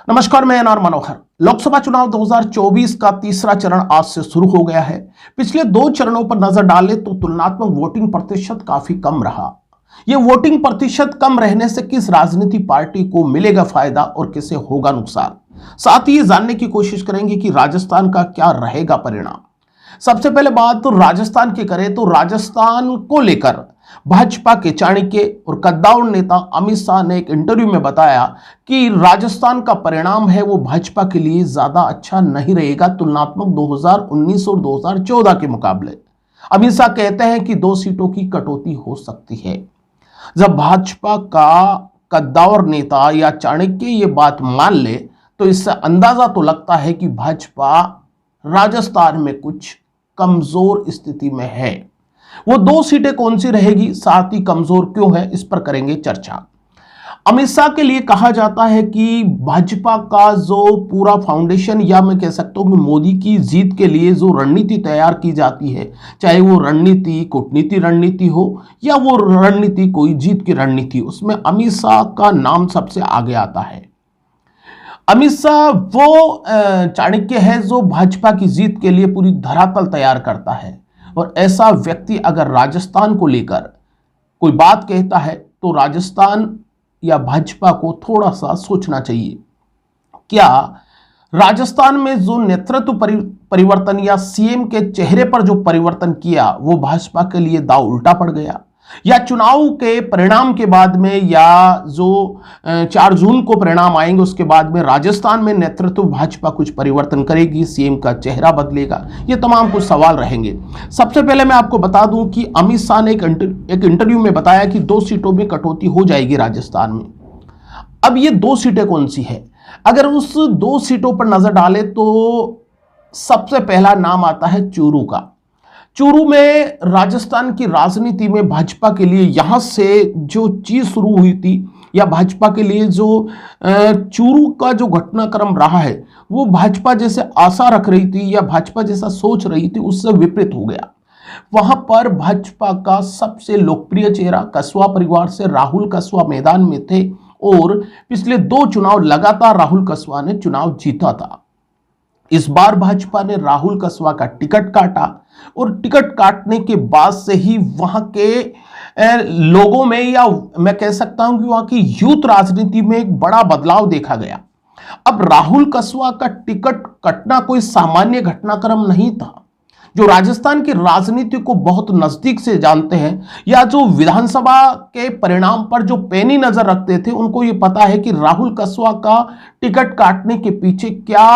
नमस्कार, मैं एनआर मनोहर। लोकसभा चुनाव 2024 का तीसरा चरण आज से शुरू हो गया है। पिछले दो चरणों पर नजर डालें तो तुलनात्मक वोटिंग प्रतिशत काफी कम रहा। यह वोटिंग प्रतिशत कम रहने से किस राजनीति पार्टी को मिलेगा फायदा और किसे होगा नुकसान, साथ ही ये जानने की कोशिश करेंगे कि राजस्थान का क्या रहेगा परिणाम। सबसे पहले बात तो राजस्थान की करें तो राजस्थान को लेकर भाजपा के चाणक्य और कद्दावर नेता अमित शाह ने एक इंटरव्यू में बताया कि राजस्थान का परिणाम है वो भाजपा के लिए ज्यादा अच्छा नहीं रहेगा तुलनात्मक 2019 और 2014 के मुकाबले। अमित शाह कहते हैं कि 2 सीटों की कटौती हो सकती है। जब भाजपा का कद्दावर नेता या चाणक्य ये बात मान ले तो इससे अंदाजा तो लगता है कि भाजपा राजस्थान में कुछ कमजोर स्थिति में है। वो 2 सीटें कौन सी रहेगी, साथ ही कमजोर क्यों है, इस पर करेंगे चर्चा। अमित शाह के लिए कहा जाता है कि भाजपा का जो पूरा फाउंडेशन, या मैं कह सकता हूं कि मोदी की जीत के लिए जो रणनीति तैयार की जाती है, चाहे वो रणनीति कूटनीति रणनीति हो या वो रणनीति कोई जीत की रणनीति, उसमें अमित शाह का नाम सबसे आगे आता है। अमित शाह वो चाणक्य है जो भाजपा की जीत के लिए पूरी धरातल तैयार करता है, और ऐसा व्यक्ति अगर राजस्थान को लेकर कोई बात कहता है तो राजस्थान या भाजपा को थोड़ा सा सोचना चाहिए। क्या राजस्थान में जो नेतृत्व परिवर्तन या सीएम के चेहरे पर जो परिवर्तन किया वो भाजपा के लिए दांव उल्टा पड़ गया, या चुनाव के परिणाम के बाद में, या जो 4 जून को परिणाम आएंगे उसके बाद में राजस्थान में नेतृत्व भाजपा कुछ परिवर्तन करेगी, सीएम का चेहरा बदलेगा, ये तमाम कुछ सवाल रहेंगे। सबसे पहले मैं आपको बता दूं कि अमित शाह ने एक इंटरव्यू में बताया कि 2 सीटों में कटौती हो जाएगी राजस्थान में। अब ये 2 सीटें कौन सी है? अगर उस 2 सीटों पर नजर डाले तो सबसे पहला नाम आता है चूरू का। चूरू में राजस्थान की राजनीति में भाजपा के लिए यहां से जो चीज शुरू हुई थी, या भाजपा के लिए जो चूरू का जो घटनाक्रम रहा है वो भाजपा जैसे आशा रख रही थी या भाजपा जैसा सोच रही थी उससे विपरीत हो गया। वहां पर भाजपा का सबसे लोकप्रिय चेहरा कसवा परिवार से राहुल कसवा मैदान में थे, और पिछले 2 चुनाव लगातार राहुल कसवा ने चुनाव जीता था। इस बार भाजपा ने राहुल कसवा का टिकट काटा, और टिकट काटने के बाद से ही वहां के लोगों में, या मैं कह सकता हूं कि वहां की यूथ राजनीति में एक बड़ा बदलाव देखा गया। अब राहुल कसवा का टिकट कटना कोई सामान्य घटनाक्रम नहीं था। जो राजस्थान की राजनीति को बहुत नजदीक से जानते हैं, या जो विधानसभा के परिणाम पर जो पैनी नजर रखते थे, उनको ये पता है कि राहुल कसवा का टिकट काटने के पीछे क्या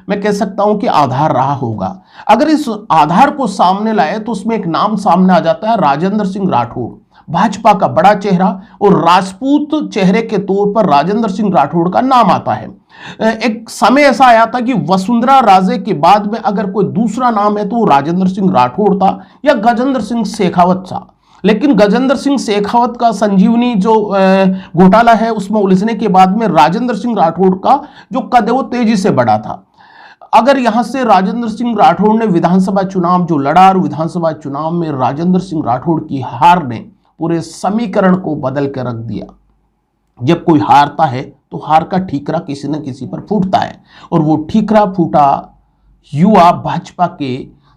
मैं कह सकता हूं कि आधार रहा होगा। अगर इस आधार को सामने लाए तो उसमें एक नाम सामने आ जाता है राजेंद्र सिंह राठौड़, भाजपा का बड़ा चेहरा, और राजपूत चेहरे के तौर पर राजेंद्र सिंह राठौड़ का नाम आता है। एक समय ऐसा आया था कि वसुंधरा राजे के बाद में अगर कोई दूसरा नाम है तो वो राजेंद्र सिंह राठौड़ था या गजेंद्र सिंह शेखावत था। लेकिन गजेंद्र सिंह शेखावत का संजीवनी जो घोटाला है उसमें उलझने के बाद में राजेंद्र सिंह राठौड़ का जो कद है वो तेजी से बढ़ा था। अगर यहां से राजेंद्र सिंह राठौड़ ने विधानसभा चुनाव जो लड़ा, और विधानसभा चुनाव में राजेंद्र सिंह राठौड़ की हार ने पूरे समीकरण को बदल कर रख दिया। जब कोई हारता है तो हार का ठीकरा किसी न किसी पर फूटता है, और वो ठीकरा फूटा युवा भाजपा के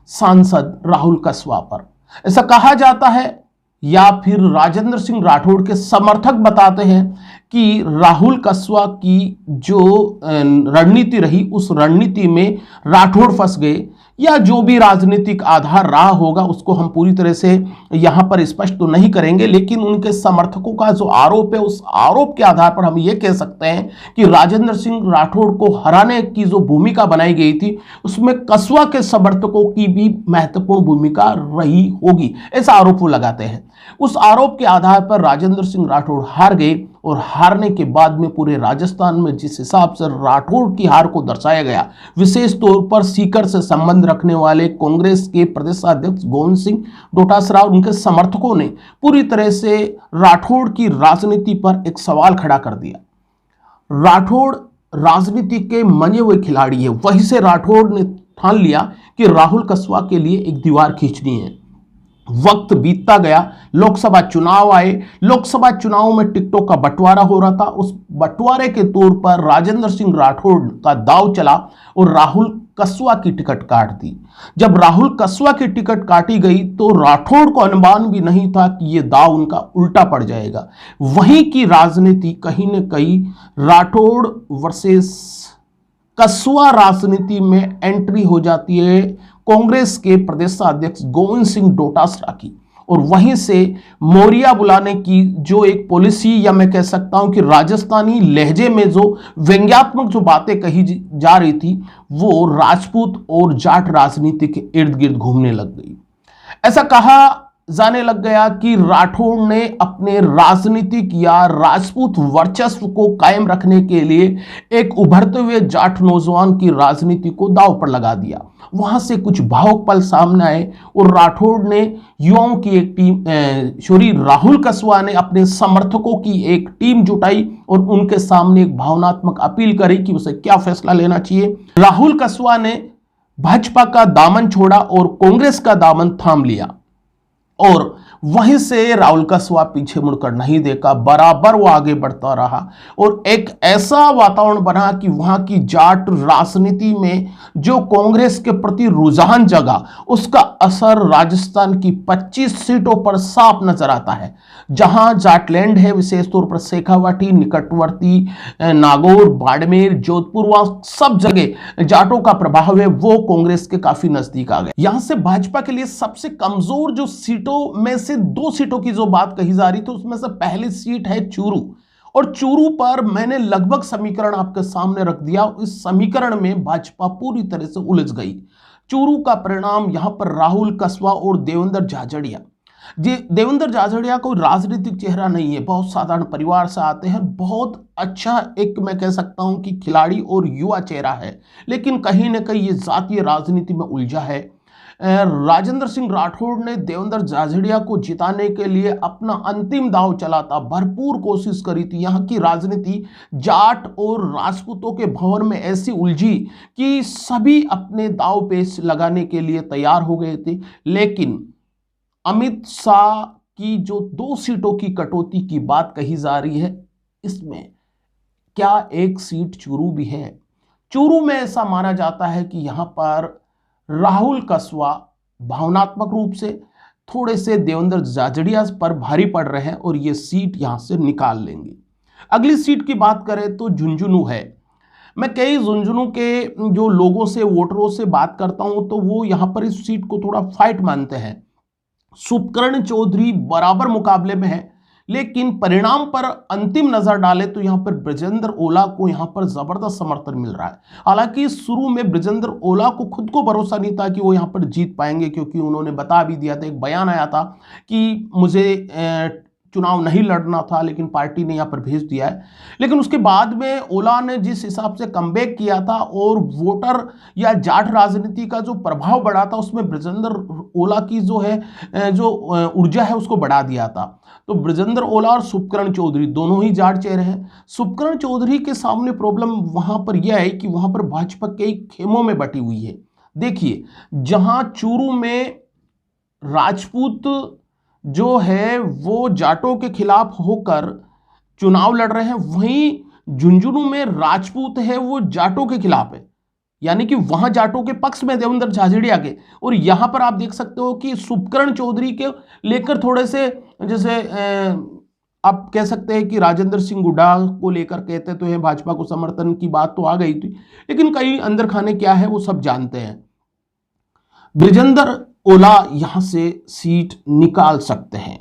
सांसद राहुल कसवा पर। ऐसा कहा जाता है, या फिर राजेंद्र सिंह राठौड़ के समर्थक बताते हैं कि राहुल कसवा की जो रणनीति रही उस रणनीति में राठौड़ फंस गए, या जो भी राजनीतिक आधार रहा होगा उसको हम पूरी तरह से यहां पर स्पष्ट तो नहीं करेंगे, लेकिन उनके समर्थकों का जो आरोप है उस आरोप के आधार पर हम ये कह सकते हैं कि राजेंद्र सिंह राठौड़ को हराने की जो भूमिका बनाई गई थी उसमें कसवा के समर्थकों की भी महत्वपूर्ण भूमिका रही होगी, ऐसा आरोप वो लगाते हैं। उस आरोप के आधार पर राजेंद्र सिंह राठौड़ हार गए, और हारने के बाद में पूरे राजस्थान में जिस हिसाब से राठौड़ की हार को दर्शाया गया, विशेष तौर पर सीकर से संबंध रखने वाले कांग्रेस के प्रदेशाध्यक्ष गोविंद सिंह डोटासरा और उनके समर्थकों ने पूरी तरह से राठौड़ की राजनीति पर एक सवाल खड़ा कर दिया। राठौड़ राजनीति के मने हुए खिलाड़ी है, वहीं से राठौड़ ने ठान लिया कि राहुल कसवा के लिए एक दीवार खींचनी है। वक्त बीतता गया, लोकसभा चुनाव आए। लोकसभा चुनाव में टिकटों का बंटवारा हो रहा था। उस बंटवारे के तौर पर राजेंद्र सिंह राठौड़ का दांव चला और राहुल कसवा की टिकट काट दी। जब राहुल कसवा की टिकट काटी गई तो राठौड़ को अनुमान भी नहीं था कि यह दांव उनका उल्टा पड़ जाएगा। वहीं की राजनीति कहीं न कहीं राठौड़ वर्सेस कसवा राजनीति में एंट्री हो जाती है कांग्रेस के प्रदेशाध्यक्ष गोविंद सिंह डोटासरा की, और वहीं से मोरिया बुलाने की जो एक पॉलिसी, या मैं कह सकता हूं कि राजस्थानी लहजे में जो व्यंग्यात्मक जो बातें कही जा रही थी, वो राजपूत और जाट राजनीति के इर्द गिर्द घूमने लग गई। ऐसा कहा जाने लग गया कि राठौड़ ने अपने राजनीतिक या राजपूत वर्चस्व को कायम रखने के लिए एक उभरते हुए जाट नौजवान की राजनीति को दांव पर लगा दिया। वहां से कुछ भावुक पल सामने आए और राठौड़ ने युवाओं की एक टीम राहुल कसवा ने अपने समर्थकों की एक टीम जुटाई और उनके सामने एक भावनात्मक अपील करी कि उसे क्या फैसला लेना चाहिए। राहुल कसवा ने भाजपा का दामन छोड़ा और कांग्रेस का दामन थाम लिया, और वहीं से राहुल कसवा पीछे मुड़कर नहीं देखा, बराबर वो आगे बढ़ता रहा और एक ऐसा वातावरण बना कि वहां की जाट राजनीति में जो कांग्रेस के प्रति रुझान जगा, उसका असर राजस्थान की 25 सीटों पर साफ नजर आता है। जहां जाटलैंड है, विशेष तौर पर शेखावाटी, निकटवर्ती नागौर, बाड़मेर, जोधपुर, वहां सब जगह जाटों का प्रभाव है, वो कांग्रेस के काफी नजदीक आ गए। यहां से भाजपा के लिए सबसे कमजोर जो सीटों में से 2 सीटों की जो बात कही जा रही थी, उसमें से पहली सीट है चूरू, और चूरू पर मैंने लगभग समीकरण आपके सामने रख दिया। इस समीकरण में भाजपा पूरी तरह से उलझ गई। चूरू का परिणाम यहां पर राहुल कसवा और देवेंद्र झाझड़िया, देवेंद्र झाझड़िया कोई राजनीतिक चेहरा नहीं है, बहुत साधारण परिवार से आते हैं, बहुत अच्छा एक मैं कह सकता हूं कि खिलाड़ी और युवा चेहरा है, लेकिन कहीं ना कहीं ये जातीय राजनीति में उलझा है। राजेंद्र सिंह राठौड़ ने देवेंद्र झाझड़िया को जिताने के लिए अपना अंतिम दांव चला था, भरपूर कोशिश करी थी। यहाँ की राजनीति जाट और राजपूतों के भवन में ऐसी उलझी कि सभी अपने दांव पेच लगाने के लिए तैयार हो गए थे, लेकिन अमित शाह की जो 2 सीटों की कटौती की बात कही जा रही है, इसमें क्या एक सीट चूरू भी है। चूरू में ऐसा माना जाता है कि यहां पर राहुल कसवा भावनात्मक रूप से थोड़े से देवेंद्र झाझड़िया पर भारी पड़ रहे हैं और ये सीट यहां से निकाल लेंगे। अगली सीट की बात करें तो झुंझुनू है। मैं कई झुंझुनू के जो लोगों से, वोटरों से बात करता हूं तो वो यहां पर इस सीट को थोड़ा फाइट मानते हैं। सुपकर्ण चौधरी बराबर मुकाबले में है, लेकिन परिणाम पर अंतिम नजर डाले तो यहां पर ब्रजेंद्र ओला को यहां पर जबरदस्त समर्थन मिल रहा है। हालांकि शुरू में ब्रजेंद्र ओला को खुद को भरोसा नहीं था कि वो यहां पर जीत पाएंगे, क्योंकि उन्होंने बता भी दिया था, एक बयान आया था कि मुझे चुनाव नहीं लड़ना था, लेकिन पार्टी ने यहाँ पर भेज दिया है। लेकिन उसके बाद में ओला ने जिस हिसाब से कमबैक किया था और वोटर या जाट राजनीति का जो प्रभाव बढ़ा था, उसमें ब्रजेंद्र ओला की जो है जो ऊर्जा है उसको बढ़ा दिया था। तो ब्रजेंद्र ओला और सुपकर्ण चौधरी दोनों ही जाट चेहरे हैं। सुपकर्ण चौधरी के सामने प्रॉब्लम वहां पर यह है कि वहां पर भाजपा कई खेमों में बटी हुई है। देखिए, जहां चूरू में राजपूत जो है वो जाटों के खिलाफ होकर चुनाव लड़ रहे हैं, वहीं झुंझुनू में राजपूत है वो जाटों के खिलाफ है, यानी कि वहां जाटों के पक्ष में देवेंद्र झाझड़िया के। और यहां पर आप देख सकते हो कि सुपकर्ण चौधरी के लेकर थोड़े से, जैसे आप कह सकते हैं कि राजेंद्र सिंह हुड्डा को लेकर कहते तो हैं भाजपा को समर्थन की बात तो आ गई थी, लेकिन कई अंदर खाने क्या है वो सब जानते हैं। ब्रजेंद्र ओला यहां से सीट निकाल सकते हैं।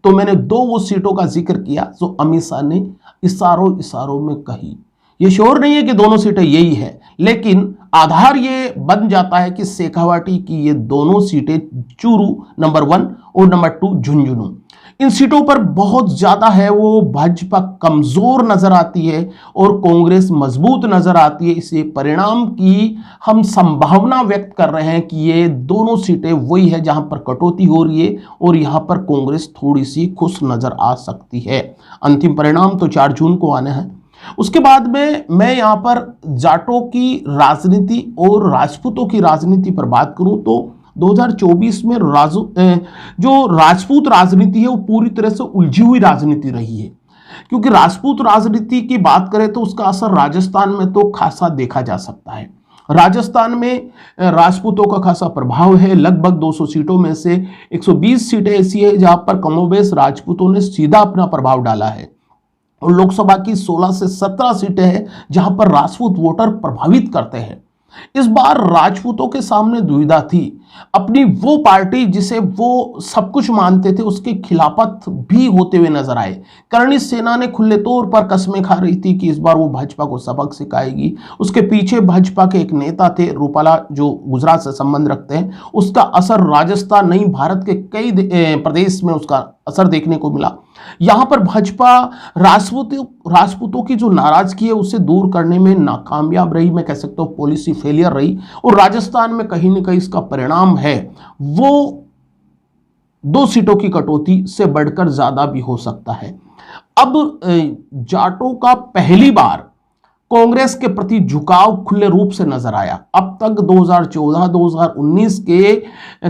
तो मैंने 2 वो सीटों का जिक्र किया जो अमित शाह ने इशारों में कही। ये श्योर नहीं है कि दोनों सीटें यही है, लेकिन आधार ये बन जाता है कि शेखावाटी की ये दोनों सीटें, चूरू नंबर 1 और नंबर 2 झुंझुनू, इन सीटों पर बहुत ज्यादा है वो भाजपा कमजोर नजर आती है और कांग्रेस मजबूत नजर आती है। इसे परिणाम की हम संभावना व्यक्त कर रहे हैं कि ये दोनों सीटें वही है जहां पर कटौती हो रही है और यहां पर कांग्रेस थोड़ी सी खुश नजर आ सकती है। अंतिम परिणाम तो 4 जून को आने हैं। उसके बाद में मैं यहां पर जाटों की राजनीति और राजपूतों की राजनीति पर बात करूं तो 2024 में जो राजपूत राजनीति है वो पूरी तरह से उलझी हुई राजनीति रही है, क्योंकि राजपूत राजनीति की बात करें तो उसका असर राजस्थान में तो खासा देखा जा सकता है। राजस्थान में राजपूतों का खासा प्रभाव है। लगभग 200 सीटों में से 120 सीटें ऐसी है जहां पर कमोबेश राजपूतों ने सीधा अपना प्रभाव डाला है, और लोकसभा की 16 से 17 सीटें हैं जहां पर राजपूत वोटर प्रभावित करते हैं। इस बार राजपूतों के सामने दुविधा थी, अपनी वो पार्टी जिसे वो सब कुछ मानते थे उसके खिलाफत भी होते हुए नजर आए। करणी सेना ने खुले तौर पर कस्में खा रही थी कि इस बार वो भाजपा को सबक सिखाएगी। उसके पीछे भाजपा के एक नेता थे रूपाला, जो गुजरात से संबंध रखते हैं। उसका असर राजस्थान नहीं भारत के कई प्रदेश में उसका असर देखने को मिला। यहां पर भाजपा राजपूतों की जो नाराजगी है उसे दूर करने में नाकामयाब रही, मैं कह सकता हूं पॉलिसी फेलियर रही, और राजस्थान में कहीं ना कहीं इसका परिणाम है वो 2 सीटों की कटौती से बढ़कर ज्यादा भी हो सकता है। अब जाटों का पहली बार कांग्रेस के प्रति झुकाव खुले रूप से नजर आया। अब तक 2014-2019 के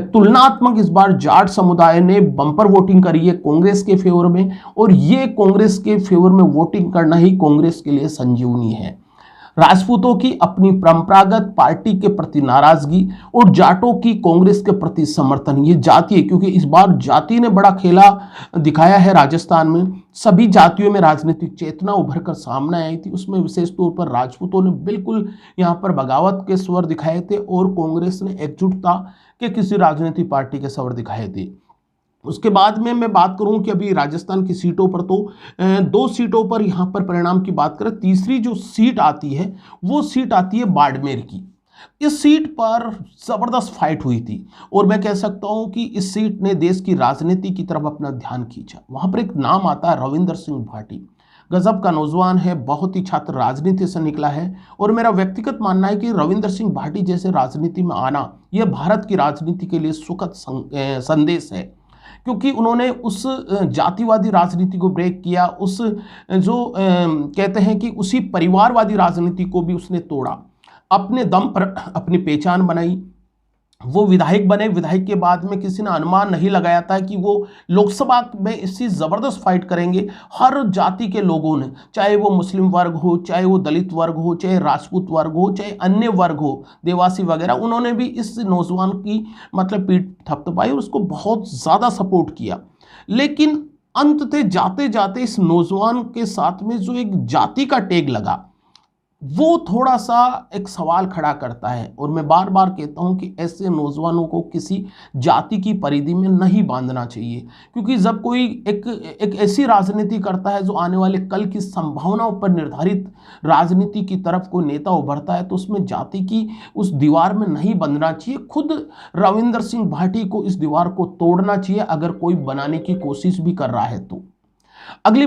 तुलनात्मक इस बार जाट समुदाय ने बंपर वोटिंग करी है कांग्रेस के फेवर में, और ये कांग्रेस के फेवर में वोटिंग करना ही कांग्रेस के लिए संजीवनी है। राजपूतों की अपनी परंपरागत पार्टी के प्रति नाराजगी और जाटों की कांग्रेस के प्रति समर्थन, ये जातीय, क्योंकि इस बार जाति ने बड़ा खेला दिखाया है राजस्थान में। सभी जातियों में राजनीतिक चेतना उभर कर सामने आई थी, उसमें विशेष तौर पर राजपूतों ने बिल्कुल यहाँ पर बगावत के स्वर दिखाए थे, और कांग्रेस ने एकजुटता के किसी राजनीतिक पार्टी के स्वर दिखाए थे। उसके बाद में मैं बात करूं कि अभी राजस्थान की सीटों पर तो 2 सीटों पर यहां पर परिणाम की बात करें, तीसरी जो सीट आती है वो सीट आती है बाड़मेर की। इस सीट पर जबरदस्त फाइट हुई थी, और मैं कह सकता हूं कि इस सीट ने देश की राजनीति की तरफ अपना ध्यान खींचा। वहां पर एक नाम आता है रविंदर सिंह भाटी। गजब का नौजवान है, बहुत ही छात्र राजनीति से निकला है, और मेरा व्यक्तिगत मानना है कि रविंदर सिंह भाटी जैसे राजनीति में आना यह भारत की राजनीति के लिए सुखद संदेश है, क्योंकि उन्होंने उस जातिवादी राजनीति को ब्रेक किया, उस जो कहते हैं कि उसी परिवारवादी राजनीति को भी उसने तोड़ा, अपने दम पर अपनी पहचान बनाई। वो विधायक बने, विधायक के बाद में किसी ने अनुमान नहीं लगाया था कि वो लोकसभा में इससे जबरदस्त फाइट करेंगे। हर जाति के लोगों ने, चाहे वो मुस्लिम वर्ग हो, चाहे वो दलित वर्ग हो, चाहे राजपूत वर्ग हो, चाहे अन्य वर्ग हो, देवासी वगैरह, उन्होंने भी इस नौजवान की मतलब पीठ थपथपाई और उसको बहुत ज़्यादा सपोर्ट किया। लेकिन अंततः जाते जाते इस नौजवान के साथ में जो एक जाति का टैग लगा वो थोड़ा सा एक सवाल खड़ा करता है, और मैं बार बार कहता हूं कि ऐसे नौजवानों को किसी जाति की परिधि में नहीं बांधना चाहिए, क्योंकि जब कोई एक ऐसी राजनीति करता है जो आने वाले कल की संभावनाओं पर निर्धारित राजनीति की तरफ कोई नेता उभरता है, तो उसमें जाति की उस दीवार में नहीं बंधना चाहिए। खुद रविंदर सिंह भाटी को इस दीवार को तोड़ना चाहिए अगर कोई बनाने की कोशिश भी कर रहा है तो। अगली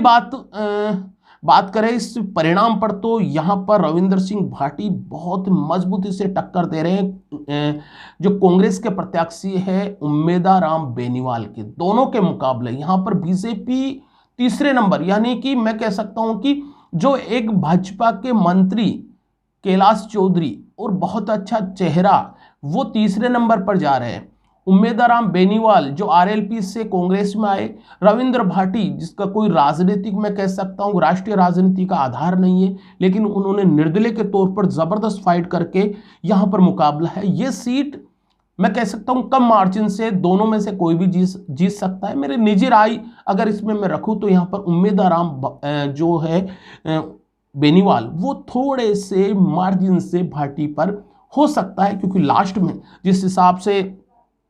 बात करें इस परिणाम पर, तो यहां पर रविंदर सिंह भाटी बहुत मजबूती से टक्कर दे रहे हैं जो कांग्रेस के प्रत्याशी है उम्मेदाराम बेनीवाल के। दोनों के मुकाबले यहां पर बीजेपी तीसरे नंबर, यानी कि मैं कह सकता हूं कि जो एक भाजपा के मंत्री कैलाश चौधरी और बहुत अच्छा चेहरा, वो तीसरे नंबर पर जा रहे हैं। उम्मेदाराम बेनीवाल जो आरएलपी से कांग्रेस में आए, रविंद्र भाटी जिसका कोई राजनीतिक, मैं कह सकता हूं राष्ट्रीय राजनीति का आधार नहीं है, लेकिन उन्होंने निर्दलीय के तौर पर जबरदस्त फाइट करके यहां पर मुकाबला है। ये सीट मैं कह सकता हूं कम मार्जिन से दोनों में से कोई भी जीत सकता है। मेरे निजी राय अगर इसमें मैं रखूं तो यहां पर उम्मेदाराम जो है बेनीवाल वो थोड़े से मार्जिन से भाटी पर हो सकता है, क्योंकि लास्ट में जिस हिसाब से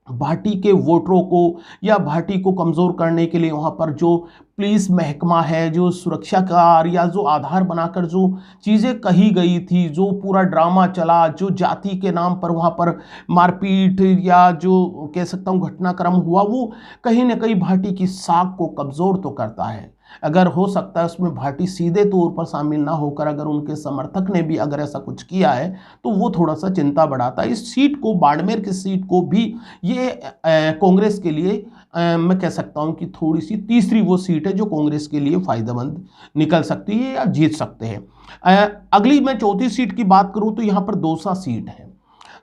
भाटी के वोटरों को या भाटी को कमज़ोर करने के लिए वहाँ पर जो पुलिस महकमा है, जो सुरक्षा कार या जो आधार बनाकर जो चीज़ें कही गई थी, जो पूरा ड्रामा चला, जो जाति के नाम पर वहाँ पर मारपीट या जो कह सकता हूँ घटनाक्रम हुआ, वो कहीं ना कहीं भाटी की साख को कमज़ोर तो करता है। अगर हो सकता है उसमें भाटी सीधे तौर पर शामिल ना होकर अगर उनके समर्थक ने भी अगर ऐसा कुछ किया है तो वो थोड़ा सा चिंता बढ़ाता है। इस सीट को, बाड़मेर की सीट को भी ये कांग्रेस के लिए मैं कह सकता हूं कि थोड़ी सी तीसरी वो सीट है जो कांग्रेस के लिए फायदेमंद निकल सकती है या जीत सकते हैं। अगली मैं चौथी सीट की बात करूं तो यहां पर दौसा सीट है।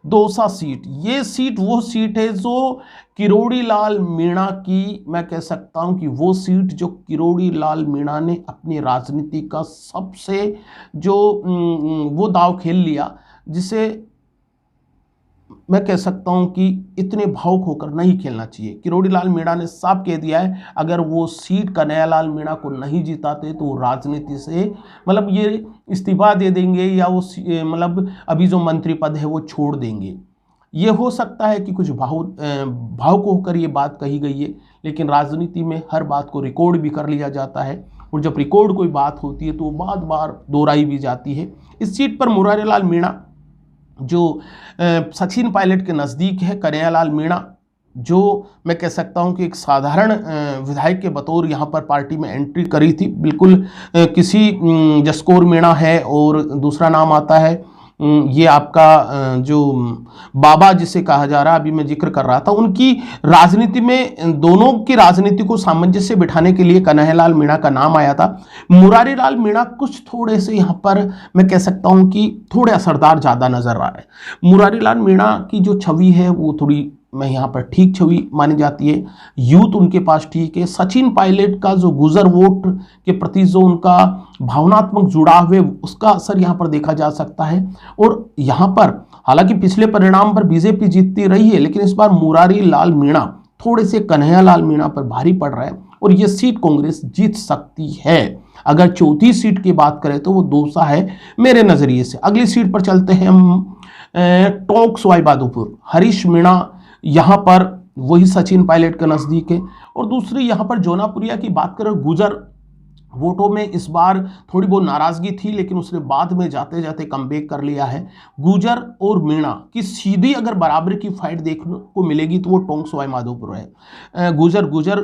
दौसा सीट, ये सीट वो सीट है जो किरोड़ी लाल मीणा की, मैं कह सकता हूं कि वो सीट जो किरोड़ी लाल मीणा ने अपनी राजनीति का सबसे जो वो दाव खेल लिया, जिसे मैं कह सकता हूं कि इतने भावुक होकर नहीं खेलना चाहिए। किरोड़ी लाल मीणा ने साफ कह दिया है, अगर वो सीट कन्हैयालाल मीणा को नहीं जिताते तो वो राजनीति से मतलब ये इस्तीफा दे देंगे, या वो मतलब अभी जो मंत्री पद है वो छोड़ देंगे। ये हो सकता है कि कुछ भावुक होकर ये बात कही गई है, लेकिन राजनीति में हर बात को रिकॉर्ड भी कर लिया जाता है, और जब रिकॉर्ड कोई बात होती है तो वो बार बार दोहराई भी जाती है। इस सीट पर मुरारीलाल मीणा जो सचिन पायलट के नज़दीक है, कन्हैयालाल मीणा जो मैं कह सकता हूं कि एक साधारण विधायक के बतौर यहां पर पार्टी में एंट्री करी थी, बिल्कुल किसी जसकौर मीणा है, और दूसरा नाम आता है ये आपका जो बाबा जिसे कहा जा रहा है, अभी मैं जिक्र कर रहा था, उनकी राजनीति में दोनों की राजनीति को सामंजस्य बिठाने के लिए कन्हैयालाल मीणा का नाम आया था। मुरारीलाल मीणा कुछ थोड़े से यहाँ पर मैं कह सकता हूँ कि थोड़े असरदार ज़्यादा नजर आ रहे हैं। मुरारीलाल मीणा की जो छवि है वो थोड़ी मैं यहाँ पर ठीक छवि मानी जाती है, यूथ उनके पास ठीक है। सचिन पायलट का जो गुजर वोट के प्रति जो उनका भावनात्मक जुड़ाव है उसका असर यहाँ पर देखा जा सकता है। और यहाँ पर हालांकि पिछले परिणाम पर बीजेपी जीतती रही है, लेकिन इस बार मुरारीलाल मीणा थोड़े से कन्हैयालाल मीणा पर भारी पड़ रहा है, और ये सीट कांग्रेस जीत सकती है। अगर चौथी सीट की बात करें तो वो दौसा है मेरे नजरिए से। अगली सीट पर चलते हैं हम, टोंक सवाईमाधोपुर। हरीश मीणा यहाँ पर वही सचिन पायलट के नज़दीक है। और दूसरी यहाँ पर जौनापुरिया की बात करें, गुजर वोटों में इस बार थोड़ी बहुत नाराजगी थी, लेकिन उसने बाद में जाते जाते कमबैक कर लिया है। गुजर और मीणा की सीधी अगर बराबर की फाइट देखने को मिलेगी तो वो टोंक सवाईमाधोपुर है। गुजर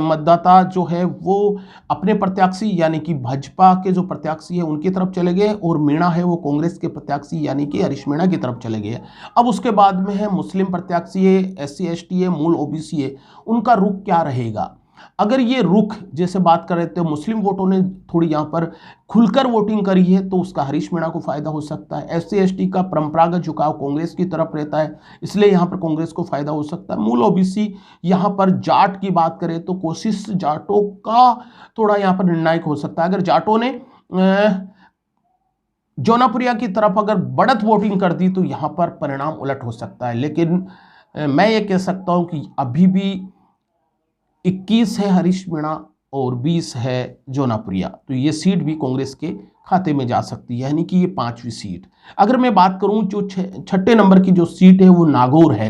मतदाता जो है वो अपने प्रत्याशी यानी कि भाजपा के जो प्रत्याशी है उनकी तरफ चले गए, और मीणा है वो कांग्रेस के प्रत्याशी यानी कि हरीश मीणा की तरफ चले गए। अब उसके बाद में है मुस्लिम प्रत्याशी है, SC ST है, मूल OBC है, उनका रुख क्या रहेगा। अगर ये रुख जैसे बात कर रहे थे, मुस्लिम वोटों ने थोड़ी यहाँ पर खुलकर वोटिंग करी है तो उसका हरीश मीणा को फायदा हो सकता है। SC ST का परंपरागत झुकाव कांग्रेस की तरफ रहता है, इसलिए यहाँ पर कांग्रेस को फायदा हो सकता है। मूल OBC यहाँ पर जाट की बात करें तो कोशिश जाटों का थोड़ा यहाँ पर निर्णायक हो सकता है। अगर जाटों ने जौनापुरिया की तरफ अगर बढ़त वोटिंग कर दी तो यहाँ पर परिणाम उलट हो सकता है, लेकिन मैं ये कह सकता हूँ कि अभी भी 21 है हरीश मीणा और 20 है जौनापुरिया, तो ये सीट भी कांग्रेस के खाते में जा सकती है, यानी कि ये 5वीं सीट। अगर मैं बात करूं जो छठे नंबर की जो सीट है वो नागौर है।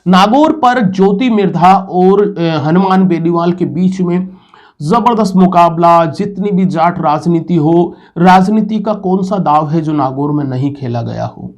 नागौर पर ज्योति मिर्धा और हनुमान बेनीवाल के बीच में जबरदस्त मुकाबला। जितनी भी जाट राजनीति हो, राजनीति का कौन सा दाव है जो नागौर में नहीं खेला गया हो।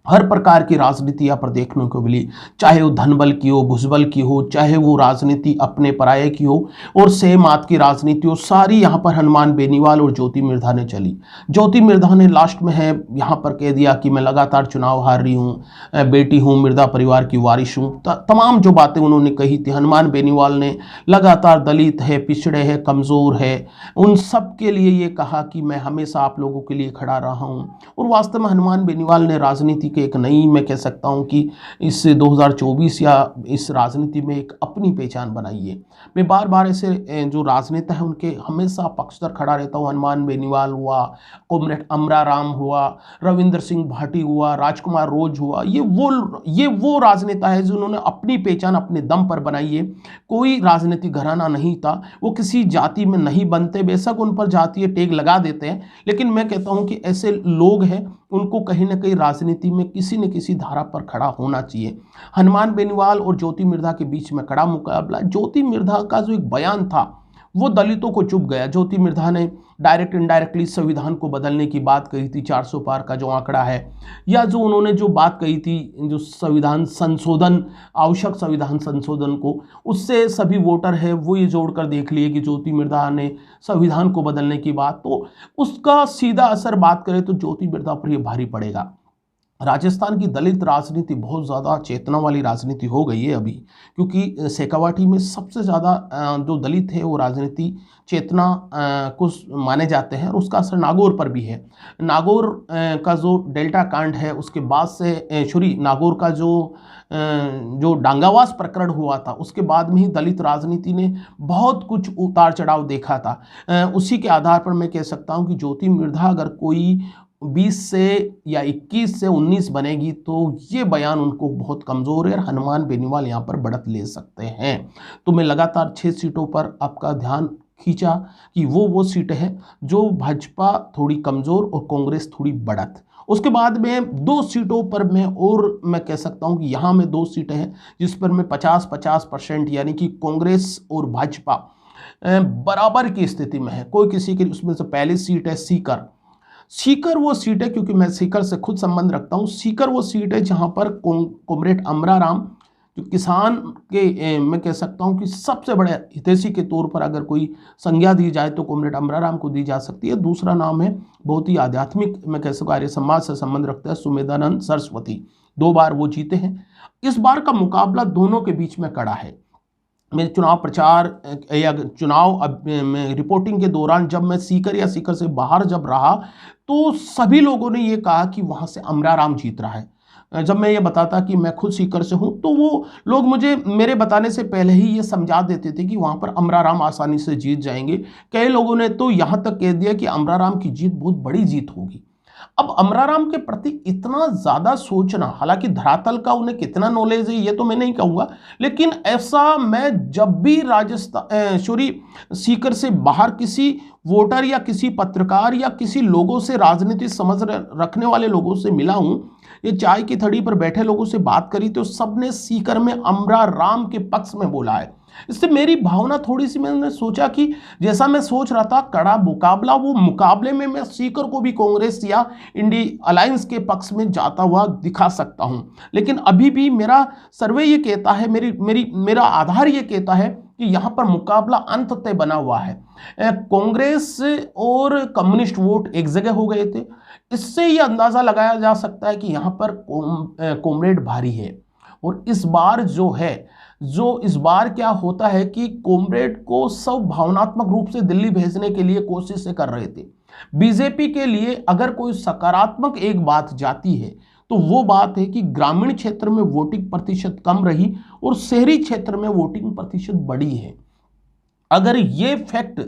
हर प्रकार की राजनीति यहाँ पर देखने को मिली, चाहे वो धनबल की हो, भुजबल की हो, चाहे वो राजनीति अपने पराये की हो, और सहमात की राजनीति हो, सारी यहाँ पर हनुमान बेनीवाल और ज्योति मिर्धा ने चली। ज्योति मिर्धा ने लास्ट में है यहाँ पर कह दिया कि मैं लगातार चुनाव हार रही हूँ, बेटी हूँ, मिर्धा परिवार की वारिश हूँ, तमाम जो बातें उन्होंने कही थी। हनुमान बेनीवाल ने लगातार दलित है, पिछड़े है, कमज़ोर है, उन सब के लिए ये कहा कि मैं हमेशा आप लोगों के लिए खड़ा रहा हूँ। और वास्तव में हनुमान बेनीवाल ने राजनीति के एक नई मैं कह सकता हूं कि इस 2024 या इस राजनीति में एक अपनी पहचान बनाई है। मैं बार बार ऐसे जो राजनेता है उनके हमेशा पक्षधर खड़ा रहता हूं। हनुमान बेनीवाल हुआ, कॉमरेड अमरा राम हुआ, रविंद्र सिंह भाटी हुआ, राजकुमार रोज हुआ, ये वो राजनेता है जिन्होंने अपनी पहचान अपने दम पर बनाई है। कोई राजनीतिक घराना नहीं था, वो किसी जाति में नहीं बनते, बेशक उन पर जातीय टैग लगा देते हैं, लेकिन मैं कहता हूं कि ऐसे लोग हैं उनको कहीं ना कहीं राजनीति में किसी न किसी धारा पर खड़ा होना चाहिए। हनुमान बेनीवाल और ज्योति मिर्धा के बीच में कड़ा मुकाबला। ज्योति मिर्धा का जो एक बयान था वो दलितों को चुभ गया। ज्योति मिर्धा ने डायरेक्ट इनडायरेक्टली संविधान को बदलने की बात कही थी, 400 पार का जो आंकड़ा है, या जो उन्होंने जो बात कही थी जो संविधान संशोधन, आवश्यक संविधान संशोधन को, उससे सभी वोटर है वो ये जोड़कर देख लिए कि ज्योति मिर्धा ने संविधान को बदलने की बात, तो उसका सीधा असर बात करें तो ज्योति मिर्धा पर ये भारी पड़ेगा। राजस्थान की दलित राजनीति बहुत ज़्यादा चेतना वाली राजनीति हो गई है अभी, क्योंकि शेखावाटी में सबसे ज़्यादा जो दलित है वो राजनीति चेतना को माने जाते हैं, और उसका असर नागौर पर भी है। नागौर का जो डेल्टा कांड है उसके बाद से नागौर का जो डांगावास प्रकरण हुआ था उसके बाद में ही दलित राजनीति ने बहुत कुछ उतार चढ़ाव देखा था। उसी के आधार पर मैं कह सकता हूँ कि ज्योति मिर्धा अगर कोई 20 से या 21 से 19 बनेगी तो ये बयान उनको बहुत कमज़ोर है और हनुमान बेनीवाल यहाँ पर बढ़त ले सकते हैं। तो मैं लगातार 6 सीटों पर आपका ध्यान खींचा कि वो सीटें हैं जो भाजपा थोड़ी कमज़ोर और कांग्रेस थोड़ी बढ़त। उसके बाद में 2 सीटों पर मैं कह सकता हूँ कि यहाँ में 2 सीटें हैं जिस पर मैं 50-50% यानी कि कांग्रेस और भाजपा बराबर की स्थिति में है। कोई किसी के उसमें से पहली सीट है सीकर वो सीट है, क्योंकि मैं सीकर से खुद संबंध रखता हूँ। सीकर वो सीट है जहां पर कॉमरेड अमराराम जो किसान के मैं कह सकता हूँ कि सबसे बड़े हितैषी के तौर पर अगर कोई संज्ञा दी जाए तो कॉमरेड अमराराम को दी जा सकती है। दूसरा नाम है बहुत ही आध्यात्मिक, मैं कह सकूँ आर्य समाज से संबंध रखता है, सुमेधानंद सरस्वती। 2 बार वो जीते हैं। इस बार का मुकाबला दोनों के बीच में कड़ा है। मैं चुनाव प्रचार या चुनाव रिपोर्टिंग के दौरान जब मैं सीकर या सीकर से बाहर जब रहा तो सभी लोगों ने ये कहा कि वहाँ से अमराराम जीत रहा है। जब मैं ये बताता कि मैं खुद सीकर से हूँ तो वो लोग मुझे मेरे बताने से पहले ही ये समझा देते थे कि वहाँ पर अमराराम आसानी से जीत जाएंगे। कई लोगों ने तो यहाँ तक कह दिया कि अमराराम की जीत बहुत बड़ी जीत होगी। अब अमराराम के प्रति इतना ज़्यादा सोचना, हालांकि धरातल का उन्हें कितना नॉलेज है ये तो मैं नहीं कहूँगा, लेकिन ऐसा मैं जब भी सीकर से बाहर किसी वोटर या किसी पत्रकार या किसी लोगों से, राजनीति समझ रखने वाले लोगों से मिला हूँ, ये चाय की थड़ी पर बैठे लोगों से बात करी तो सबने सीकर में अमराराम के पक्ष में बोला है। इससे मेरी भावना थोड़ी सी, मैंने सोचा कि जैसा मैं सोच रहा था कड़ा मुकाबला, वो मुकाबले में मैं सीकर को भी कांग्रेस या इंडी अलायंस के पक्ष में जाता हुआ दिखा सकता हूं। लेकिन अभी भी मेरा सर्वे ये कहता है, मेरा आधार ये कहता है कि यहां पर मुकाबला अंततः बना हुआ है। कांग्रेस और कम्युनिस्ट वोट एक जगह हो गए थे। इससे यह अंदाजा लगाया जा सकता है कि यहां पर कॉमरेड भारी है। और इस बार क्या होता है कि कॉमरेड को सब भावनात्मक रूप से दिल्ली भेजने के लिए कोशिशें कर रहे थे। बीजेपी के लिए अगर कोई सकारात्मक एक बात जाती है तो वो बात है कि ग्रामीण क्षेत्र में वोटिंग प्रतिशत कम रही और शहरी क्षेत्र में वोटिंग प्रतिशत बढ़ी है। अगर ये फैक्ट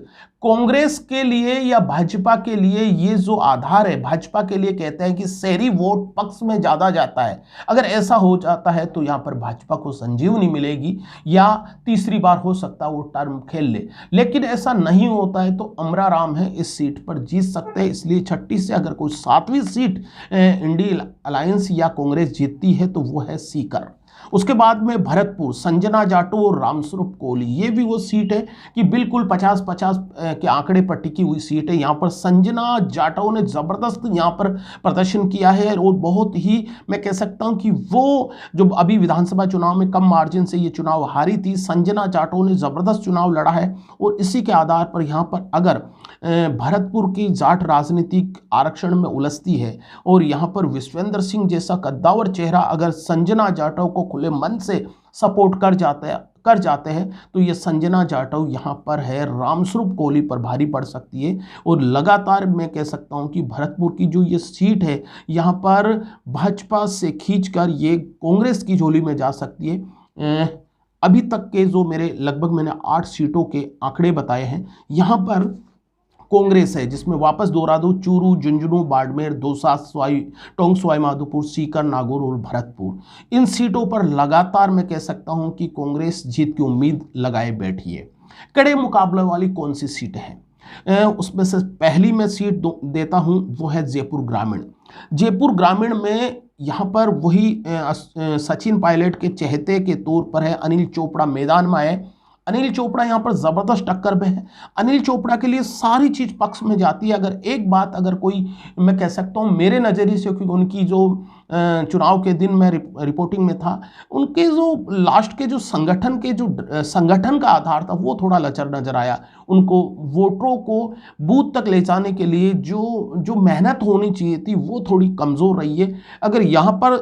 कांग्रेस के लिए या भाजपा के लिए, ये जो आधार है भाजपा के लिए कहते हैं कि शहरी वोट पक्ष में ज्यादा जाता है, अगर ऐसा हो जाता है तो यहां पर भाजपा को संजीवनी मिलेगी या तीसरी बार हो सकता है वो टर्म खेल ले। लेकिन ऐसा नहीं होता है तो अमराराम है इस सीट पर जीत सकते हैं। इसलिए 36 से अगर कोई 7वीं सीट इंडी अलायंस या कांग्रेस जीतती है तो वो है सीकर। उसके बाद में भरतपुर, संजना जाटो और रामस्वरूप कोहली, ये भी वो सीट है कि बिल्कुल 50-50 के आंकड़े पर टिकी हुई सीट है। यहाँ पर संजना जाटो ने ज़बरदस्त यहाँ पर प्रदर्शन किया है और बहुत ही मैं कह सकता हूँ कि वो जो अभी विधानसभा चुनाव में कम मार्जिन से ये चुनाव हारी थी, संजना जाटो ने ज़बरदस्त चुनाव लड़ा है। और इसी के आधार पर यहाँ पर अगर भरतपुर की जाट राजनीतिक आरक्षण में उलझती है और यहाँ पर विश्वेंद्र सिंह जैसा कद्दावर चेहरा अगर संजना जाटव को खुले मन से सपोर्ट कर जाते हैं तो ये संजना जाटव यहाँ पर है रामस्वरूप कोहली पर भारी पड़ सकती है। और लगातार मैं कह सकता हूँ कि भरतपुर की जो ये सीट है यहाँ पर भाजपा से खींचकर ये कांग्रेस की झोली में जा सकती है। अभी तक के जो मैंने 8 सीटों के आंकड़े बताए हैं, यहाँ पर कांग्रेस है जिसमें वापस दोहरा दो चूरू, झुंझुनू, बाड़मेर, दौसा, टोंक सवाई माधोपुर, सीकर, नागौर और भरतपुर, इन सीटों पर लगातार मैं कह सकता हूं कि कांग्रेस जीत की उम्मीद लगाए बैठी है। कड़े मुकाबले वाली कौन सी सीटें हैं? उसमें से पहली मैं सीट देता हूं वो है जयपुर ग्रामीण। जयपुर ग्रामीण में यहाँ पर वही सचिन पायलट के चहेते के तौर पर है, अनिल चोपड़ा मैदान में आए। अनिल चोपड़ा यहाँ पर जबरदस्त टक्कर में है। अनिल चोपड़ा के लिए सारी चीज पक्ष में जाती है। अगर एक बात अगर कोई मैं कह सकता हूँ मेरे नज़रिए से, क्योंकि उनकी जो चुनाव के दिन मैं रिपोर्टिंग में था, उनके जो लास्ट के जो संगठन के जो संगठन का आधार था वो थोड़ा लचर नजर आया। उनको वोटरों को बूथ तक ले जाने के लिए जो मेहनत होनी चाहिए थी वो थोड़ी कमजोर रही है। अगर यहाँ पर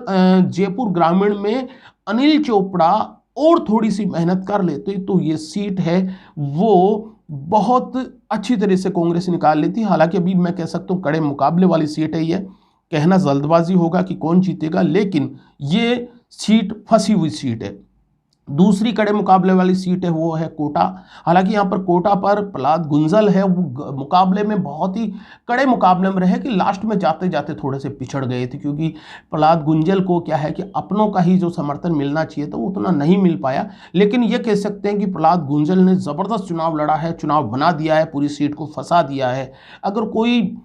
जयपुर ग्रामीण में अनिल चोपड़ा और थोड़ी सी मेहनत कर लेते तो ये सीट है वो बहुत अच्छी तरह से कांग्रेस निकाल लेती। हालांकि अभी मैं कह सकता हूँ कड़े मुकाबले वाली सीट है, ये कहना जल्दबाजी होगा कि कौन जीतेगा, लेकिन ये सीट फंसी हुई सीट है। दूसरी कड़े मुकाबले वाली सीट है वो है कोटा। हालांकि यहाँ पर कोटा पर प्रहलाद गुंजल है, वो मुकाबले में बहुत ही कड़े मुकाबले में रहे कि लास्ट में जाते जाते थोड़े से पिछड़ गए थे, क्योंकि प्रहलाद गुंजल को क्या है कि अपनों का ही जो समर्थन मिलना चाहिए था वो उतना नहीं मिल पाया। लेकिन ये कह सकते हैं कि प्रहलाद गुंजल ने ज़बरदस्त चुनाव लड़ा है, चुनाव बना दिया है, पूरी सीट को फंसा दिया है। अगर कोई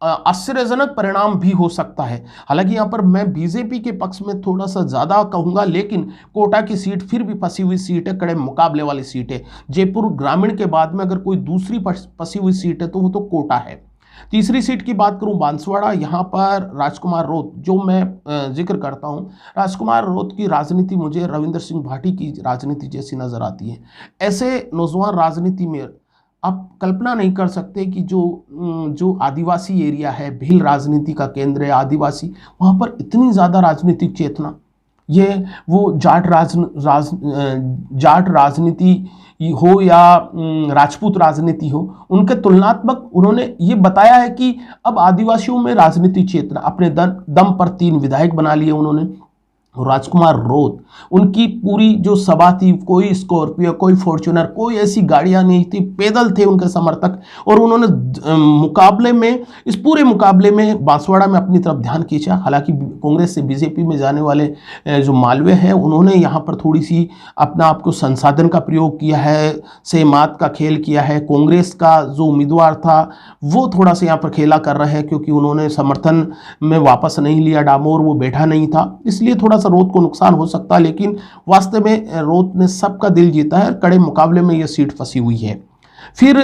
आश्चर्यजनक परिणाम भी हो सकता है। हालांकि यहाँ पर मैं बीजेपी के पक्ष में थोड़ा सा ज़्यादा कहूँगा, लेकिन कोटा की सीट फिर भी फंसी हुई सीट है, कड़े मुकाबले वाली सीट है। जयपुर ग्रामीण के बाद में अगर कोई दूसरी फंसी हुई सीट है तो वो तो कोटा है। तीसरी सीट की बात करूं बांसवाड़ा, यहाँ पर राजकुमार रोत जो मैं जिक्र करता हूं, राजकुमार रोत की राजनीति मुझे रविंद्र सिंह भाटी की राजनीति जैसी नज़र आती है। ऐसे नौजवान राजनीति में आप कल्पना नहीं कर सकते कि जो आदिवासी एरिया है, भील राजनीति का केंद्र है आदिवासी, वहाँ पर इतनी ज़्यादा राजनीतिक चेतना, ये वो जाट राजनीति हो या राजपूत राजनीति हो, उनके तुलनात्मक उन्होंने ये बताया है कि अब आदिवासियों में राजनीतिक चेतना, अपने दम पर 3 विधायक बना लिए उन्होंने। राजकुमार रोत, उनकी पूरी जो सभा थी, कोई स्कॉर्पियो, कोई फॉर्च्यूनर, कोई ऐसी गाड़ियां नहीं थी, पैदल थे उनके समर्थक, और उन्होंने मुकाबले में, इस पूरे मुकाबले में बांसवाड़ा में अपनी तरफ ध्यान खींचा। हालांकि कांग्रेस से बीजेपी में जाने वाले जो मालवीय हैं उन्होंने यहाँ पर थोड़ी सी अपना आपको संसाधन का प्रयोग किया है, सेमात का खेल किया है। कांग्रेस का जो उम्मीदवार था वो थोड़ा सा यहाँ पर खेला कर रहे हैं, क्योंकि उन्होंने समर्थन में वापस नहीं लिया डामोर, वो बैठा नहीं था, इसलिए थोड़ा रोत को नुकसान हो सकता है। लेकिन वास्तव में रोत ने सबका दिल जीता है, कड़े मुकाबले में यह सीट फंसी हुई है। फिर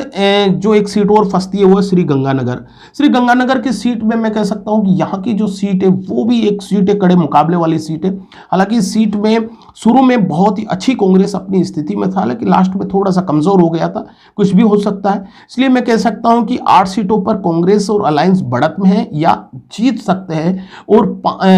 जो एक सीट और फंसती है वो है श्री गंगानगर। श्री गंगानगर की सीट में मैं कह सकता हूं कि यहाँ की जो सीट है वो भी एक सीट है, कड़े मुकाबले वाली सीट है। हालांकि इस सीट में शुरू में बहुत ही अच्छी कांग्रेस अपनी स्थिति में था, लेकिन लास्ट में थोड़ा सा कमजोर हो गया था, कुछ भी हो सकता है। इसलिए मैं कह सकता हूं कि 8 सीटों पर कांग्रेस और अलायंस बढ़त में है या जीत सकते हैं, और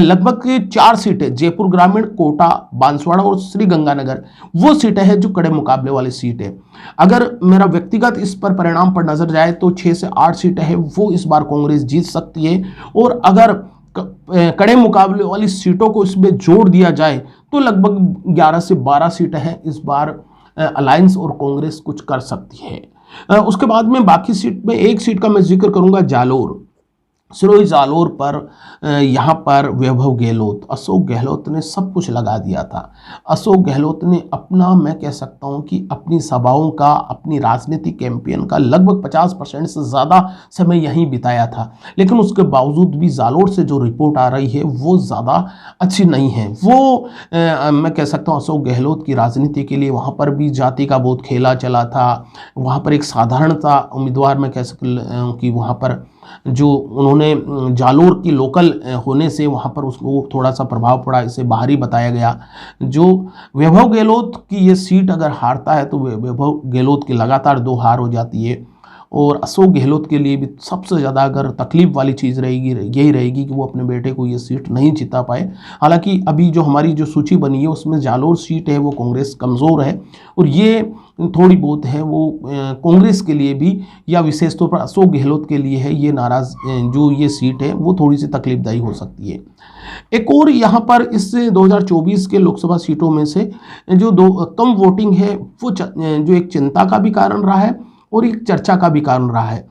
लगभग 4 सीटें जयपुर ग्रामीण, कोटा, बांसवाड़ा और श्री गंगानगर वो सीटें हैं जो कड़े मुकाबले वाली सीट है। अगर मेरा व्यक्तिगत इस पर परिणाम पर नजर जाए तो 6 से 8 सीटें हैं वो इस बार कांग्रेस जीत सकती है, और अगर कड़े मुकाबले वाली सीटों को इसमें जोड़ दिया जाए तो लगभग 11 से 12 सीटें हैं इस बार अलायंस और कांग्रेस कुछ कर सकती है। उसके बाद में बाकी सीट में एक सीट का मैं जिक्र करूंगा, जालोर। सिरोही जालोर पर यहाँ पर वैभव गहलोत, अशोक गहलोत ने सब कुछ लगा दिया था। अशोक गहलोत ने अपना, मैं कह सकता हूँ कि अपनी सभाओं का, अपनी राजनीतिक कैंपेन का लगभग 50% से ज़्यादा समय यहीं बिताया था, लेकिन उसके बावजूद भी जालोर से जो रिपोर्ट आ रही है वो ज़्यादा अच्छी नहीं है। वो मैं कह सकता हूँ अशोक गहलोत की राजनीति के लिए वहाँ पर भी जाति का बहुत खेला चला था। वहाँ पर एक साधारणता उम्मीदवार मैं कह सकता हूँ कि वहाँ पर जो उन्होंने जालोर की लोकल होने से वहाँ पर उसको थोड़ा सा प्रभाव पड़ा, इसे बाहरी बताया गया। जो वैभव गहलोत की ये सीट अगर हारता है तो वैभव गहलोत की लगातार 2 हार हो जाती है, और अशोक गहलोत के लिए भी सबसे ज़्यादा अगर तकलीफ वाली चीज़ रहेगी यही रहेगी कि वो अपने बेटे को ये सीट नहीं जिता पाए। हालांकि अभी जो हमारी जो सूची बनी है उसमें जालोर सीट है वो कांग्रेस कमज़ोर है, और ये थोड़ी बहुत है वो कांग्रेस के लिए भी या विशेष तौर पर अशोक गहलोत के लिए है, ये नाराज़ जो ये सीट है वो थोड़ी सी तकलीफदायी हो सकती है। एक और यहाँ पर इस 2024 के लोकसभा सीटों में से जो कम वोटिंग है वो जो एक चिंता का भी कारण रहा है और एक चर्चा का भी कारण रहा है।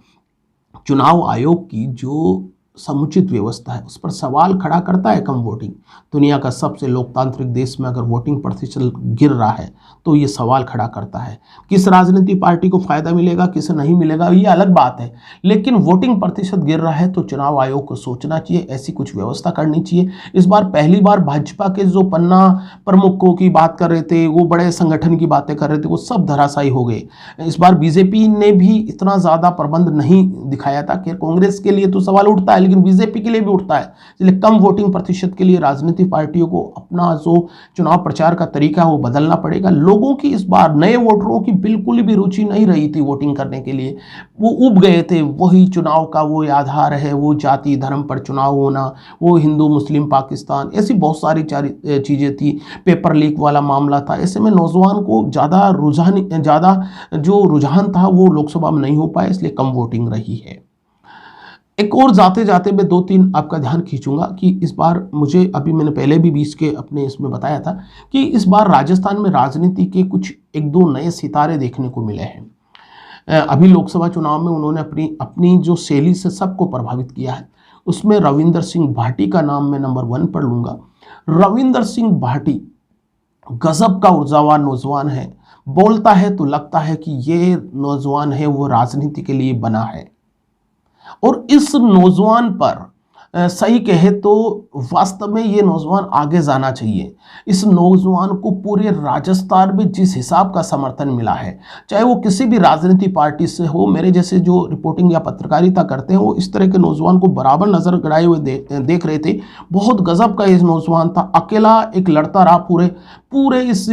चुनाव आयोग की जो समुचित व्यवस्था है उस पर सवाल खड़ा करता है कम वोटिंग। दुनिया का सबसे लोकतांत्रिक देश में अगर वोटिंग प्रतिशत गिर रहा है तो ये सवाल खड़ा करता है। किस राजनीतिक पार्टी को फायदा मिलेगा, किसे नहीं मिलेगा, ये अलग बात है, लेकिन वोटिंग प्रतिशत गिर रहा है तो चुनाव आयोग को सोचना चाहिए, ऐसी कुछ व्यवस्था करनी चाहिए। इस बार पहली बार भाजपा के जो पन्ना प्रमुखों की बात कर रहे थे, वो बड़े संगठन की बातें कर रहे थे, वो सब धराशायी हो गए। इस बार बीजेपी ने भी इतना ज़्यादा प्रबंध नहीं दिखाया था कि कांग्रेस के लिए तो सवाल उठता है, लेकिन बीजेपी के लिए भी उठता है। इसलिए कम वोटिंग प्रतिशत के लिए राजनीतिक पार्टियों को अपना जो चुनाव प्रचार का तरीका है वो बदलना पड़ेगा। लोगों की इस बार नए वोटरों की बिल्कुल भी रुचि नहीं रही थी वोटिंग करने के लिए, वो उब गए थे। वही चुनाव का वो आधार है, वो जाति धर्म पर चुनाव होना, वो हिंदू मुस्लिम पाकिस्तान, ऐसी बहुत सारी चीज़ें थी, पेपर लीक वाला मामला था। ऐसे में नौजवान को ज़्यादा रुझान था वो लोकसभा में नहीं हो पाया, इसलिए कम वोटिंग रही है। एक और जाते जाते मैं 2-3 आपका ध्यान खींचूंगा कि इस बार मुझे, अभी मैंने पहले भी बीच के अपने इसमें बताया था कि इस बार राजस्थान में राजनीति के कुछ 1-2 नए सितारे देखने को मिले हैं। अभी लोकसभा चुनाव में उन्होंने अपनी जो शैली से सबको प्रभावित किया है, उसमें रविंदर सिंह भाटी का नाम मैं नंबर 1 पर लूँगा। रविंदर सिंह भाटी गजब का ऊर्जावान नौजवान है, बोलता है तो लगता है कि ये नौजवान है वो राजनीति के लिए बना है। और इस नौजवान पर सही कहे तो वास्तव में ये नौजवान आगे जाना चाहिए। इस नौजवान को पूरे राजस्थान में जिस हिसाब का समर्थन मिला है, चाहे वो किसी भी राजनीतिक पार्टी से हो, मेरे जैसे जो रिपोर्टिंग या पत्रकारिता करते हैं वो इस तरह के नौजवान को बराबर नजर गड़ाए हुए देख रहे थे। बहुत गजब का ये नौजवान था, अकेला एक लड़ता रहा पूरे इस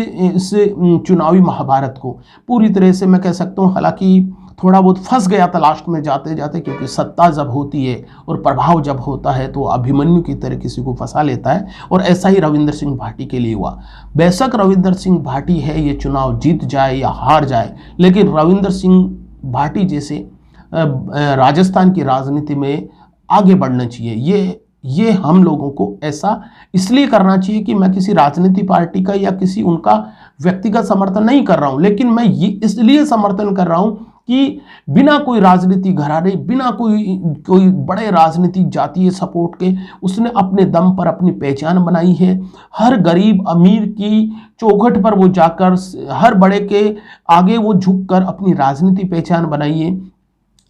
चुनावी महाभारत को पूरी तरह से, मैं कह सकता हूँ। हालांकि थोड़ा बहुत फंस गया था लास्ट में जाते जाते, क्योंकि सत्ता जब होती है और प्रभाव जब होता है तो अभिमन्यु की तरह किसी को फंसा लेता है, और ऐसा ही रविंदर सिंह भाटी के लिए हुआ। बेशक रविंदर सिंह भाटी है, ये चुनाव जीत जाए या हार जाए, लेकिन रविंदर सिंह भाटी जैसे राजस्थान की राजनीति में आगे बढ़ना चाहिए। ये हम लोगों को ऐसा इसलिए करना चाहिए कि मैं किसी राजनीतिक पार्टी का या किसी उनका व्यक्तिगत समर्थन नहीं कर रहा हूं, लेकिन मैं ये इसलिए समर्थन कर रहा हूं कि बिना कोई राजनीतिक घराने, बिना कोई बड़े राजनीतिक जातीय सपोर्ट के उसने अपने दम पर अपनी पहचान बनाई है। हर गरीब अमीर की चौखट पर वो जाकर, हर बड़े के आगे वो झुककर अपनी राजनीतिक पहचान बनाई है।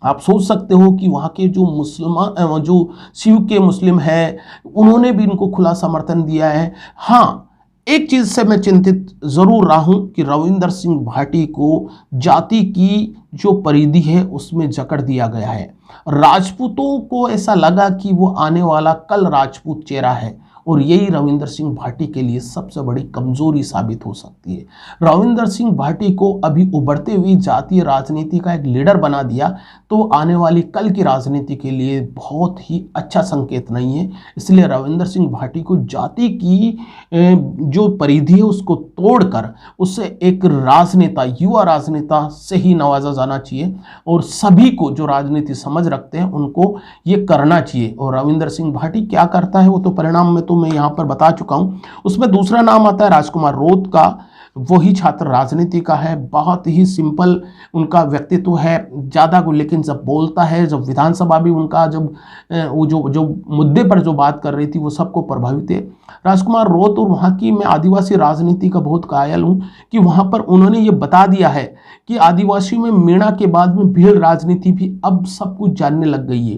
आप सोच सकते हो कि वहाँ के जो मुसलमान, जो शिव के मुस्लिम हैं, उन्होंने भी इनको खुला समर्थन दिया है। हाँ, एक चीज़ से मैं चिंतित ज़रूर रहा हूँ कि रविंदर सिंह भाटी को जाति की जो परिधि है उसमें जकड़ दिया गया है। राजपूतों को ऐसा लगा कि वो आने वाला कल राजपूत चेहरा है, और यही रविंदर सिंह भाटी के लिए सबसे बड़ी कमजोरी साबित हो सकती है। रविंदर सिंह भाटी को अभी उभरते हुई जातीय राजनीति का एक लीडर बना दिया तो आने वाली कल की राजनीति के लिए बहुत ही अच्छा संकेत नहीं है। इसलिए रविंदर सिंह भाटी को जाति की जो परिधि है उसको तोड़कर उससे एक राजनेता, युवा राजनेता से ही नवाजा जाना चाहिए, और सभी को जो राजनीति समझ रखते हैं उनको ये करना चाहिए। और रविंदर सिंह भाटी क्या करता है वो तो परिणाम में तो मैं यहां पर बता चुका हूं। उसमें दूसरा नाम आता है राजकुमार रोत का, वही छात्र राजनीति का है, बहुत ही सिंपल उनका व्यक्तित्व है, ज़्यादा को, लेकिन जब बोलता है, जब विधानसभा भी उनका जब वो जो मुद्दे पर जो बात कर रही थी वो सबको प्रभावित है राजकुमार रोत। और वहाँ की मैं आदिवासी राजनीति का बहुत कायल हूँ कि वहाँ पर उन्होंने ये बता दिया है कि आदिवासी में मीणा के बाद में भीड़ राजनीति भी अब सब कुछ जानने लग गई है।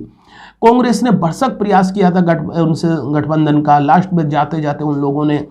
कांग्रेस ने भरसक प्रयास किया था उनसे गठबंधन का, लास्ट में जाते जाते उन लोगों ने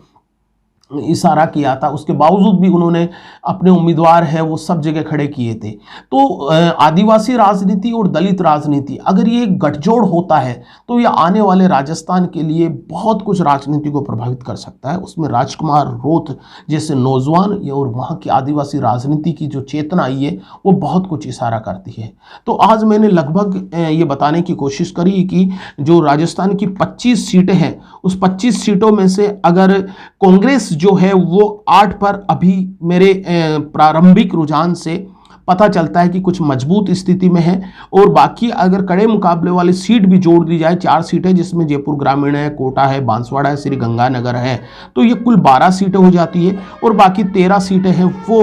इशारा किया था, उसके बावजूद भी उन्होंने अपने उम्मीदवार है वो सब जगह खड़े किए थे। तो आदिवासी राजनीति और दलित राजनीति अगर ये गठजोड़ होता है तो ये आने वाले राजस्थान के लिए बहुत कुछ राजनीति को प्रभावित कर सकता है। उसमें राजकुमार रोत जैसे नौजवान और वहाँ की आदिवासी राजनीति की जो चेतना आई है वो बहुत कुछ इशारा करती है। तो आज मैंने लगभग ये बताने की कोशिश करी कि जो राजस्थान की 25 सीटें हैं उस 25 सीटों में से अगर कांग्रेस जो है वो 8 पर अभी मेरे प्रारंभिक रुझान से पता चलता है कि कुछ मजबूत स्थिति में है, और बाकी अगर कड़े मुकाबले वाली सीट भी जोड़ दी जाए, 4 सीटें जिसमें जयपुर ग्रामीण है, कोटा है, बांसवाड़ा है, श्री गंगानगर है, तो ये कुल 12 सीटें हो जाती है। और बाकी 13 सीटें हैं वो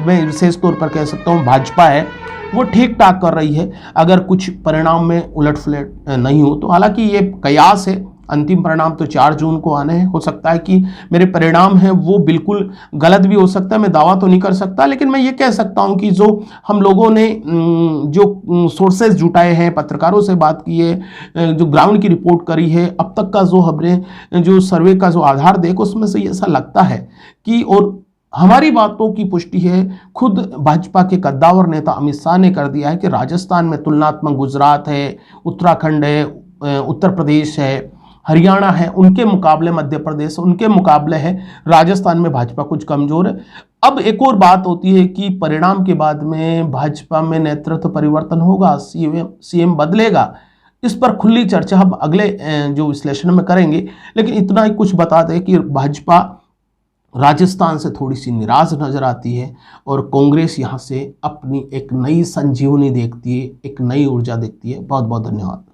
मैं विशेष तौर पर कह सकता हूँ भाजपा है, वो ठीक ठाक कर रही है, अगर कुछ परिणाम में उलटफुलट नहीं हो तो। हालांकि ये कयास है, अंतिम परिणाम तो 4 जून को आने हैं। हो सकता है कि मेरे परिणाम हैं वो बिल्कुल गलत भी हो सकता है, मैं दावा तो नहीं कर सकता, लेकिन मैं ये कह सकता हूं कि जो हम लोगों ने जो सोर्सेज जुटाए हैं, पत्रकारों से बात की है, जो ग्राउंड की रिपोर्ट करी है, अब तक का जो हमने जो सर्वे का जो आधार देखो, उसमें से ऐसा लगता है कि, और हमारी बातों की पुष्टि है, खुद भाजपा के कद्दावर नेता अमित शाह ने कर दिया है कि राजस्थान में तुलनात्मक गुजरात है, उत्तराखंड है, उत्तर प्रदेश है, हरियाणा है, उनके मुकाबले मध्य प्रदेश, उनके मुकाबले है राजस्थान में भाजपा कुछ कमजोर है। अब एक और बात होती है कि परिणाम के बाद में भाजपा में नेतृत्व परिवर्तन होगा, सीएम बदलेगा, इस पर खुली चर्चा हम अगले जो विश्लेषण में करेंगे। लेकिन इतना ही कुछ बता दें कि भाजपा राजस्थान से थोड़ी सी निराश नजर आती है और कांग्रेस यहाँ से अपनी एक नई संजीवनी देखती है, एक नई ऊर्जा देखती है। बहुत बहुत धन्यवाद।